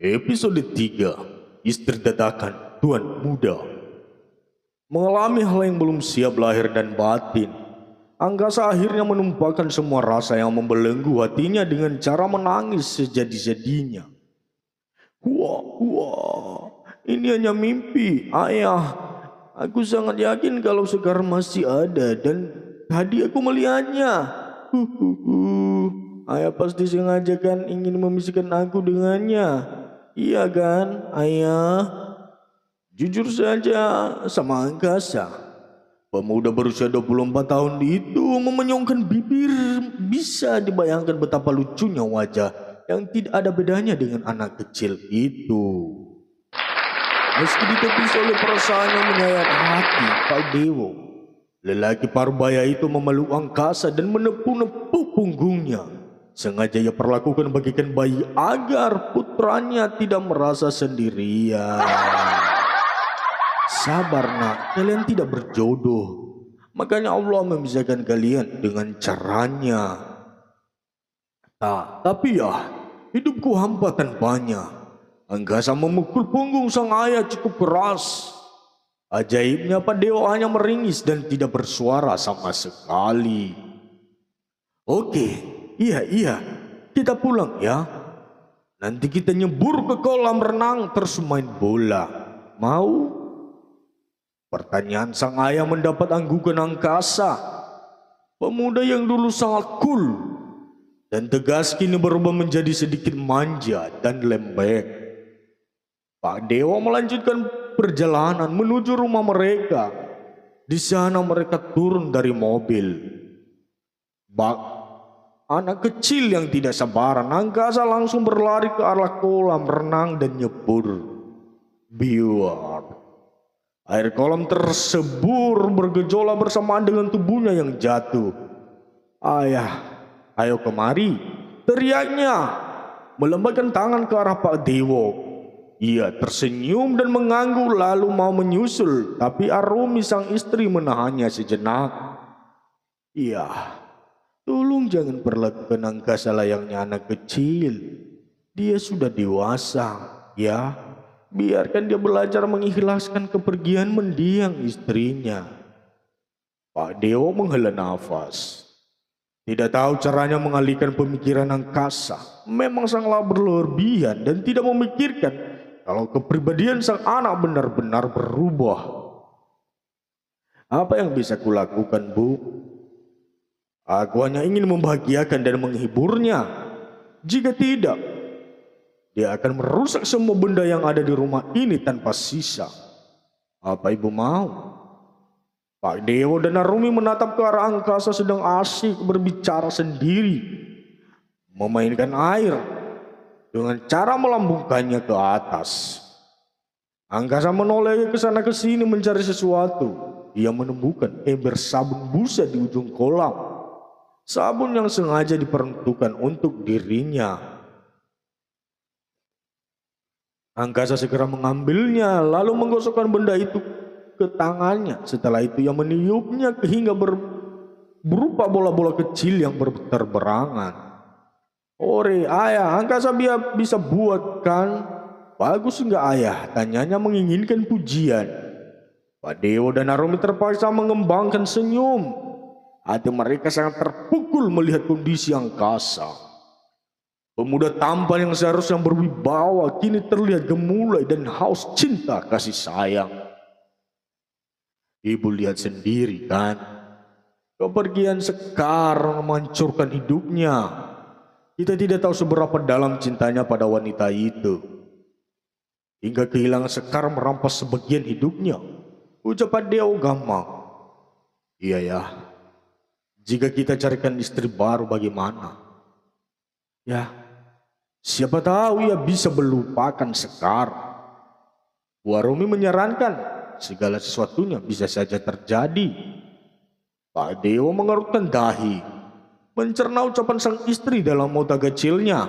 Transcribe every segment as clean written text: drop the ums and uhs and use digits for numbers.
Episode 3, Istri Dadakan Tuan Muda. Mengalami hal yang belum siap lahir dan batin, Angkasa akhirnya menumpahkan semua rasa yang membelenggu hatinya dengan cara menangis sejadi-jadinya. Wah, ini hanya mimpi, ayah. Aku sangat yakin kalau Sekar masih ada dan tadi aku melihatnya. Ayah pasti sengaja kan ingin memisahkan aku dengannya. Iya kan, ayah? Jujur saja sama Angkasa, pemuda berusia 24 tahun itu memenyongkan bibir. Bisa dibayangkan betapa lucunya wajah yang tidak ada bedanya dengan anak kecil itu. Meski ditepis oleh perasaan yang menyayat hati Pak Dewo, lelaki Parubaya itu memeluk Angkasa dan menepuk-nepuk punggungnya. Sengaja ia perlakukan bagikan bayi agar putranya tidak merasa sendirian. Sabar nak, kalian tidak berjodoh. Makanya Allah memisahkan kalian dengan caranya. Tapi ya, hidupku hambatan banyak. Angkasa memukul punggung sang ayah cukup keras. Ajaibnya Pak Dewa hanya meringis dan tidak bersuara sama sekali. Oke, iya, kita pulang ya. Nanti kita nyebur ke kolam renang terus main bola. Mau? Pertanyaan sang ayah mendapat anggukan Angkasa. Pemuda yang dulu sangat cool dan tegas kini berubah menjadi sedikit manja dan lembek. Pak Dewa melanjutkan perjalanan menuju rumah mereka. Di sana mereka turun dari mobil. Anak kecil yang tidak sabaran, Angkasa langsung berlari ke arah kolam renang dan nyebur. Biar air kolam tersebur bergejolak bersamaan dengan tubuhnya yang jatuh. Ayah, ayo kemari, teriaknya melambaikan tangan ke arah Pak Dewo. Ia tersenyum dan mengangguk lalu mau menyusul, tapi Arumi sang istri menahannya sejenak. Iya, tolong jangan perlakukan Angkasa layaknya anak kecil. Dia sudah dewasa, ya. Biarkan dia belajar mengikhlaskan kepergian mendiang istrinya. Pak Dewo menghela nafas. Tidak tahu caranya mengalihkan pemikiran Angkasa. Memang sangatlah berlebihan dan tidak memikirkan kalau kepribadian sang anak benar-benar berubah. Apa yang bisa kulakukan, Bu? Aku hanya ingin membahagiakan dan menghiburnya. Jika tidak, dia akan merusak semua benda yang ada di rumah ini tanpa sisa. Apa ibu mau? Pak Dewo dan Arumi menatap ke arah Angkasa sedang asyik berbicara sendiri. Memainkan air dengan cara melambungkannya ke atas. Angkasa menoleh ke sana ke sini mencari sesuatu. Ia menemukan ember sabun busa di ujung kolam. Sabun yang sengaja diperuntukkan untuk dirinya. Angkasa segera mengambilnya lalu menggosokkan benda itu ke tangannya. Setelah itu ia meniupnya hingga berupa bola-bola kecil yang berterbangan. Ore, ayah, Angkasa bisa buat kan? Bagus enggak ayah? Tanyanya menginginkan pujian. Pak Dewo dan Arumi terpaksa mengembangkan senyum. Hati mereka sangat terpukul melihat kondisi Angkasa. Pemuda tampan yang seharusnya berwibawa kini terlihat gemulai dan haus cinta kasih sayang. Ibu lihat sendiri kan? Kepergian Sekar menghancurkan hidupnya. Kita tidak tahu seberapa dalam cintanya pada wanita itu. Hingga kehilangan Sekar merampas sebagian hidupnya. Ucapan Dewo gampang. Iya ya. Jika kita carikan istri baru bagaimana? Ya, siapa tahu ia bisa melupakan Sekar. Bu Arumi menyarankan segala sesuatunya bisa saja terjadi. Pak Dewo mengerutkan dahi, mencerna ucapan sang istri dalam otak kecilnya.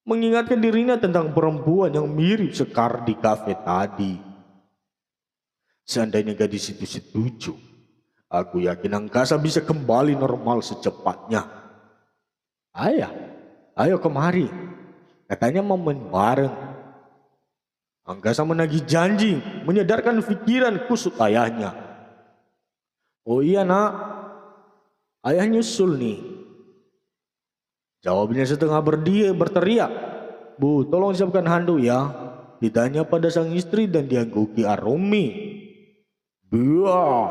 Mengingatkan dirinya tentang perempuan yang mirip Sekar di kafe tadi. Seandainya gadis itu setuju, aku yakin Angkasa bisa kembali normal secepatnya. Ayah, ayo kemari. Katanya mau main bareng. Anggasa menagih janji, menyadarkan pikiran kusut ayahnya. Oh iya nak, ayah nyusul nih. Jawabnya setengah berteriak. Bu, tolong siapkan handuk ya. Ditanya pada sang istri dan diangguki arumi. Biar,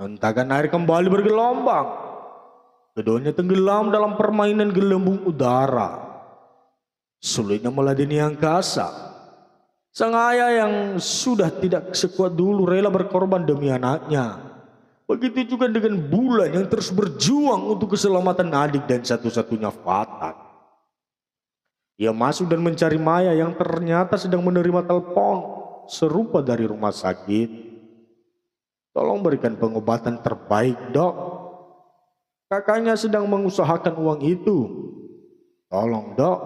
hentakan air kembali bergelombang. Keduanya tenggelam dalam permainan gelembung udara. Sulitnya meladeni angkasa. Sang ayah yang sudah tidak sekuat dulu rela berkorban demi anaknya. Begitu juga dengan Bulan yang terus berjuang untuk keselamatan adik dan satu-satunya Fatan. Ia masuk dan mencari Maya yang ternyata sedang menerima telepon serupa dari rumah sakit. Tolong berikan pengobatan terbaik, dok. Kakaknya sedang mengusahakan uang itu. Tolong, dok.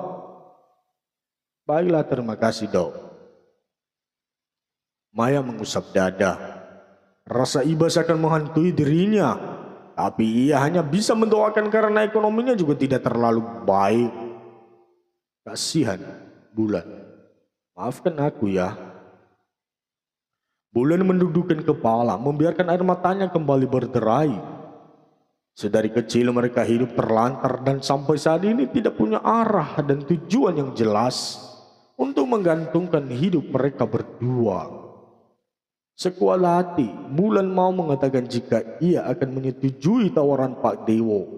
Baiklah, terima kasih, dok. Maya mengusap dada. Rasa iba akan menghantui dirinya, tapi ia hanya bisa mendoakan karena ekonominya juga tidak terlalu baik. Kasihan Bulan, maafkan aku ya. Bulan mendudukkan kepala, membiarkan air matanya kembali berderai. Sedari kecil mereka hidup terlantar dan sampai saat ini tidak punya arah dan tujuan yang jelas untuk menggantungkan hidup mereka berdua. Sekuat hati, Bulan mau mengatakan jika ia akan menyetujui tawaran Pak Dewo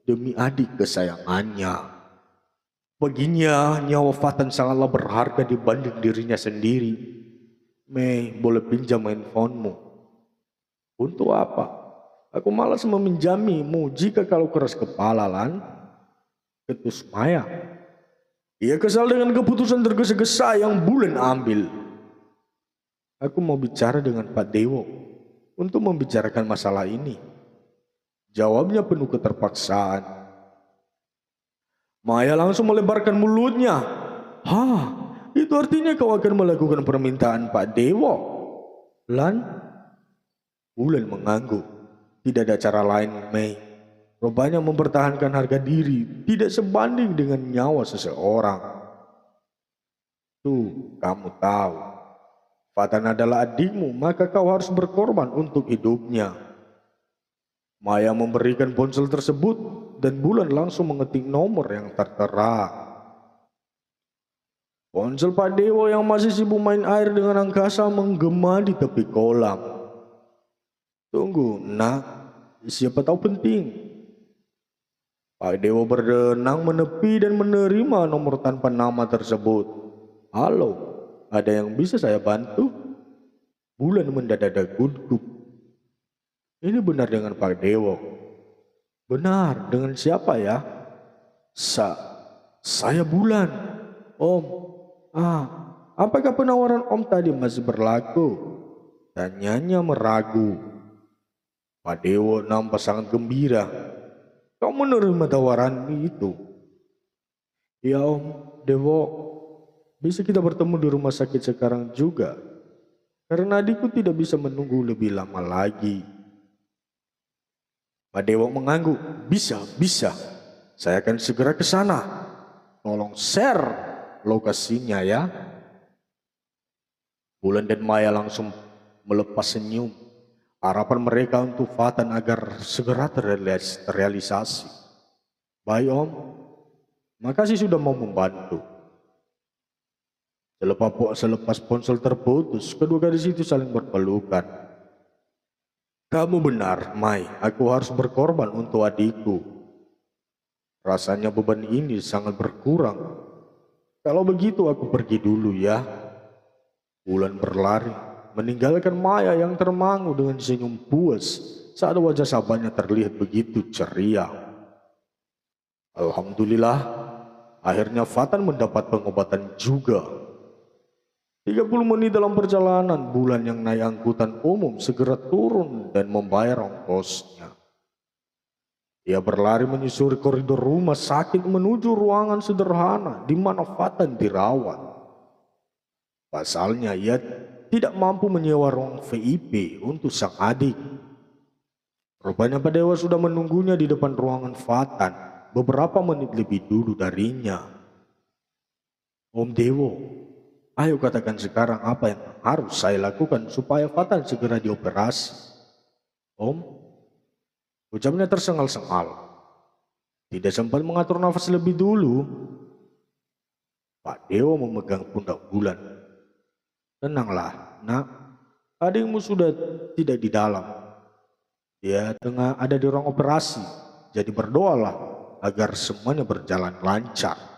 demi adik kesayangannya. Baginya, nyawa Fatan sangatlah berharga dibanding dirinya sendiri. Mei, boleh pinjam handphonemu? Untuk apa? Aku malas meminjamimu jika kau keras kepala, Lan. Ketus Maya. Ia kesal dengan keputusan tergesa-gesa yang Bulan ambil. Aku mau bicara dengan Pak Dewo untuk membicarakan masalah ini. Jawabnya penuh keterpaksaan. Maya langsung melebarkan mulutnya. Hah, itu artinya kau akan melakukan permintaan Pak Dewo? Lan? Bulan mengangguk. Tidak ada cara lain, Mei. Rupanya mempertahankan harga diri tidak sebanding dengan nyawa seseorang. Tuh, kamu tahu. Fatan adalah adikmu, maka kau harus berkorban untuk hidupnya. Maya memberikan ponsel tersebut dan Bulan langsung mengetik nomor yang tertera. Ponsel Pak Dewo yang masih sibuk main air dengan angkasa menggema di tepi kolam. Tunggu, nak, siapa tahu penting. Pak Dewo berenang menepi dan menerima nomor tanpa nama tersebut. Halo. Ada yang bisa saya bantu? Bulan mendadak gugup. Ini benar dengan Pak Dewo. Benar, dengan siapa ya? Saya Bulan. Om, apakah penawaran Om tadi masih berlaku? Tanyanya meragu. Pak Dewo nampak sangat gembira. Kau menerima tawaran itu? Ya Om, Dewo. Bisa kita bertemu di rumah sakit sekarang juga, karena adikku tidak bisa menunggu lebih lama lagi. Pak Dewo mengangguk. Bisa. Saya akan segera ke sana. Tolong share lokasinya ya. Bulan dan Maya langsung melepas senyum. Harapan mereka untuk Fatan agar segera terrealisasi. Baik Om, makasih sudah mau membantu. Selepas ponsel terputus, kedua gadis itu saling berpelukan. Kamu benar, Mai. Aku harus berkorban untuk adikku. Rasanya beban ini sangat berkurang. Kalau begitu aku pergi dulu ya. Bulan berlari, meninggalkan Maya yang termangu dengan senyum puas saat wajah sahabatnya terlihat begitu ceria. Alhamdulillah, akhirnya Fatan mendapat pengobatan juga. 30 menit dalam perjalanan, Bulan yang naik angkutan umum segera turun dan membayar ongkosnya. Ia berlari menyusuri koridor rumah sakit menuju ruangan sederhana di mana Fatan dirawat. Pasalnya ia tidak mampu menyewa ruang VIP untuk sang adik. Rupanya Pak Dewa sudah menunggunya di depan ruangan Fatan beberapa menit lebih dulu darinya. Om Dewo, ayo katakan sekarang apa yang harus saya lakukan supaya Fatan segera dioperasi. Om, ucapnya tersengal-sengal. Tidak sempat mengatur nafas lebih dulu. Pak Dewo memegang pundak Bulan. Tenanglah, nak. Adikmu sudah tidak di dalam. Dia tengah ada di ruang operasi. Jadi berdoalah agar semuanya berjalan lancar.